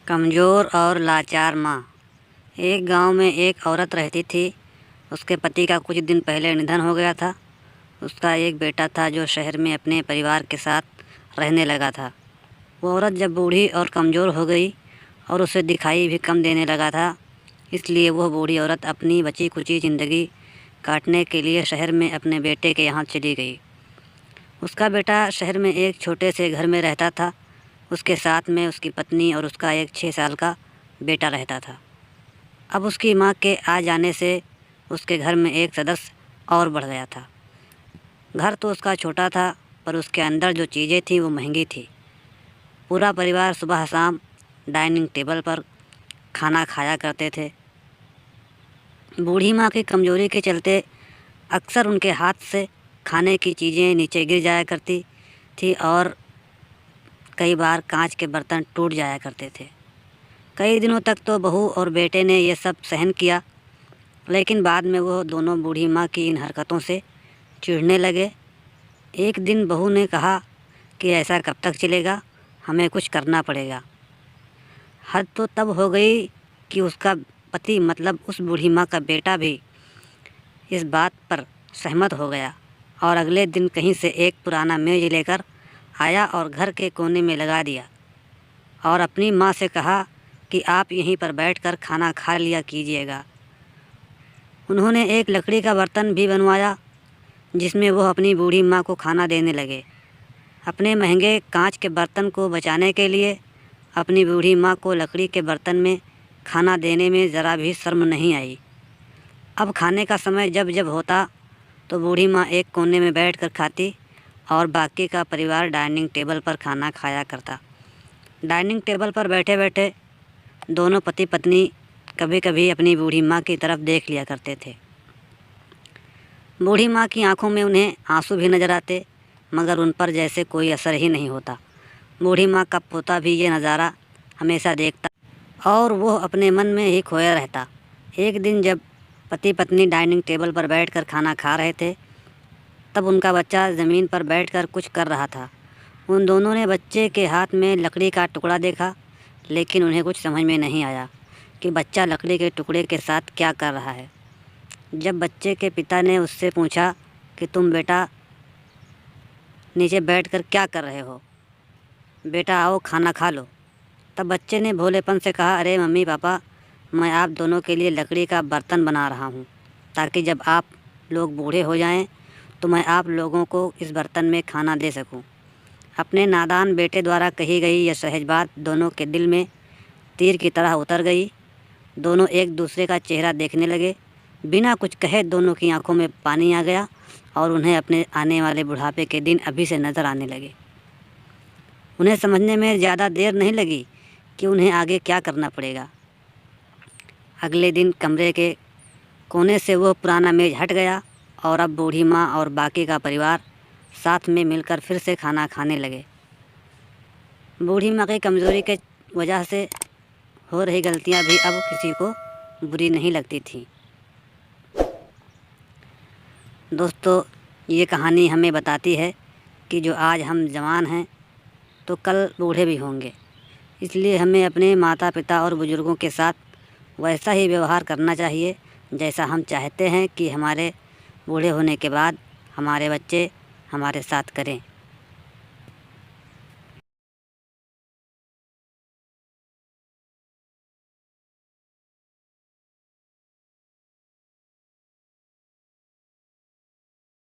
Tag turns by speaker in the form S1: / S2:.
S1: कमज़ोर और लाचार माँ। एक गांव में एक औरत रहती थी। उसके पति का कुछ दिन पहले निधन हो गया था। उसका एक बेटा था जो शहर में अपने परिवार के साथ रहने लगा था। वो औरत जब बूढ़ी और कमज़ोर हो गई और उसे दिखाई भी कम देने लगा था, इसलिए वह बूढ़ी औरत अपनी बची खुची ज़िंदगी काटने के लिए शहर में अपने बेटे के यहाँ चली गई। उसका बेटा शहर में एक छोटे से घर में रहता था। उसके साथ में उसकी पत्नी और उसका एक 6 साल का बेटा रहता था। अब उसकी माँ के आ जाने से उसके घर में एक सदस्य और बढ़ गया था। घर तो उसका छोटा था, पर उसके अंदर जो चीज़ें थीं वो महंगी थी। पूरा परिवार सुबह शाम डाइनिंग टेबल पर खाना खाया करते थे। बूढ़ी माँ की कमज़ोरी के चलते अक्सर उनके हाथ से खाने की चीज़ें नीचे गिर जाया करती थी और कई बार कांच के बर्तन टूट जाया करते थे। कई दिनों तक तो बहू और बेटे ने ये सब सहन किया, लेकिन बाद में वो दोनों बूढ़ी माँ की इन हरकतों से चिढ़ने लगे। एक दिन बहू ने कहा कि ऐसा कब तक चलेगा, हमें कुछ करना पड़ेगा। हद तो तब हो गई कि उसका पति मतलब उस बूढ़ी माँ का बेटा भी इस बात पर सहमत हो गया और अगले दिन कहीं से एक पुराना मेज़ लेकर आया और घर के कोने में लगा दिया और अपनी माँ से कहा कि आप यहीं पर बैठकर खाना खा लिया कीजिएगा। उन्होंने एक लकड़ी का बर्तन भी बनवाया जिसमें वो अपनी बूढ़ी माँ को खाना देने लगे। अपने महंगे कांच के बर्तन को बचाने के लिए अपनी बूढ़ी माँ को लकड़ी के बर्तन में खाना देने में ज़रा भी शर्म नहीं आई। अब खाने का समय जब जब होता तो बूढ़ी माँ एक कोने में बैठकर खाती और बाकी का परिवार डाइनिंग टेबल पर खाना खाया करता। डाइनिंग टेबल पर बैठे बैठे दोनों पति पत्नी कभी कभी अपनी बूढ़ी माँ की तरफ देख लिया करते थे। बूढ़ी माँ की आंखों में उन्हें आंसू भी नज़र आते, मगर उन पर जैसे कोई असर ही नहीं होता। बूढ़ी माँ का पोता भी ये नज़ारा हमेशा देखता और वो अपने मन में ही खोया रहता। एक दिन जब पति पत्नी डाइनिंग टेबल पर बैठकर खाना खा रहे थे, तब उनका बच्चा ज़मीन पर बैठकर कुछ कर रहा था। उन दोनों ने बच्चे के हाथ में लकड़ी का टुकड़ा देखा, लेकिन उन्हें कुछ समझ में नहीं आया कि बच्चा लकड़ी के टुकड़े के साथ क्या कर रहा है। जब बच्चे के पिता ने उससे पूछा कि तुम बेटा नीचे बैठकर क्या कर रहे हो, बेटा आओ खाना खा लो, तब बच्चे ने भोलेपन से कहा, अरे मम्मी पापा, मैं आप दोनों के लिए लकड़ी का बर्तन बना रहा हूँ ताकि जब आप लोग बूढ़े हो जाएं तो मैं आप लोगों को इस बर्तन में खाना दे सकूं। अपने नादान बेटे द्वारा कही गई यह सहज बात दोनों के दिल में तीर की तरह उतर गई। दोनों एक दूसरे का चेहरा देखने लगे। बिना कुछ कहे दोनों की आंखों में पानी आ गया और उन्हें अपने आने वाले बुढ़ापे के दिन अभी से नज़र आने लगे। उन्हें समझने में ज़्यादा देर नहीं लगी कि उन्हें आगे क्या करना पड़ेगा। अगले दिन कमरे के कोने से वह पुराना मेज़ हट गया और अब बूढ़ी माँ और बाकी का परिवार साथ में मिलकर फिर से खाना खाने लगे। बूढ़ी माँ की कमज़ोरी के वजह से हो रही गलतियाँ भी अब किसी को बुरी नहीं लगती थी। दोस्तों, ये कहानी हमें बताती है कि जो आज हम जवान हैं तो कल बूढ़े भी होंगे, इसलिए हमें अपने माता पिता और बुज़ुर्गों के साथ वैसा ही व्यवहार करना चाहिए जैसा हम चाहते हैं कि हमारे बूढ़े होने के बाद हमारे बच्चे हमारे साथ करें।